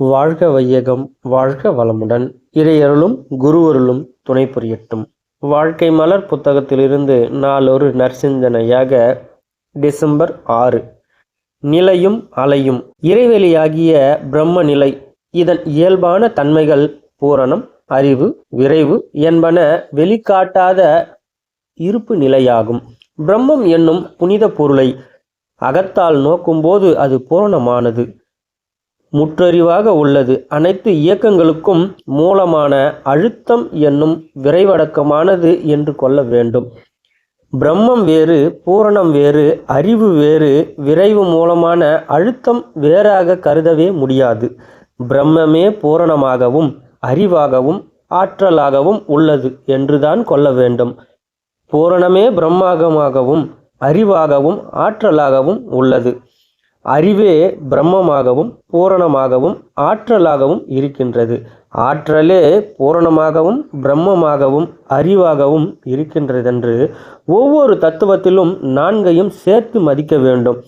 வாழ்க வையகம், வாழ்க வளமுடன். இறையருளும் குருவருளும் துணை புரியட்டும். வாழ்க்கை மலர் புத்தகத்திலிருந்து நாளொரு நற்சிந்தனையாக டிசம்பர் 6. நிலையும் அலையும் இறைவெளியாகிய பிரம்ம நிலை. இதன் இயல்பான தன்மைகள் பூரணம், அறிவு, விரைவு என்பன வெளிக்காட்டாத இருப்பு நிலையாகும். பிரம்மம் என்னும் புனித பொருளை அகத்தால் நோக்கும்போது அது பூரணமானது, முற்றறிவாக உள்ளது. அனைத்து இயக்கங்களுக்கும் மூலமான அழுத்தம் என்னும் விரைவடக்கமானது என்று கொள்ள வேண்டும். பிரம்மம் வேறு, பூரணம் வேறு, அறிவு வேறு, விரைவு மூலமான அழுத்தம் வேறாக கருதவே முடியாது. பிரம்மமே பூரணமாகவும் அறிவாகவும் ஆற்றலாகவும் உள்ளது என்றுதான் கொள்ள வேண்டும். பூரணமே பிரம்மாகமாகவும் அறிவாகவும் ஆற்றலாகவும் உள்ளது. அறிவே பிரம்மமாகவும் பூரணமாகவும் ஆற்றலாகவும் இருக்கின்றது. ஆற்றலே பூரணமாகவும் பிரம்மமாகவும் அறிவாகவும் இருக்கின்றதென்று ஒவ்வொரு தத்துவத்திலும் நான்கையும் சேர்த்து மதிக்க வேண்டும்.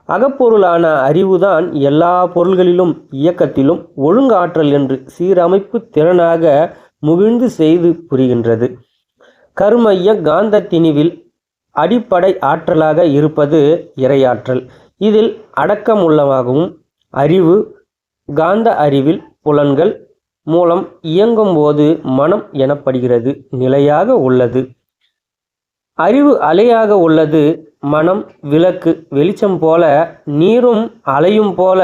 அகப்பொருளான அறிவுதான் எல்லா பொருள்களிலும் இயக்கத்திலும் ஒழுங்காற்றல் என்று சீரமைப்பு திறனாக முகிழ்ந்து செய்து புரிகின்றது. கருமைய காந்த திணிவில் அடிப்படை ஆற்றலாக இருப்பது இறையாற்றல். இதில் அடக்கமுள்ளவாகவும் அறிவு காந்த அறிவில் புலன்கள் மூலம் இயங்கும் போது மனம் எனப்படுகிறது நிலையாக உள்ளது. அறிவு அலையாக உள்ளது. மனம் விளக்கு வெளிச்சம் போல, நீரும் அலையும் போல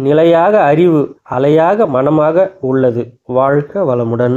நிலையாக அறிவு அலையாக மனமாக உள்ளது. வாழ்க வளமுடன்.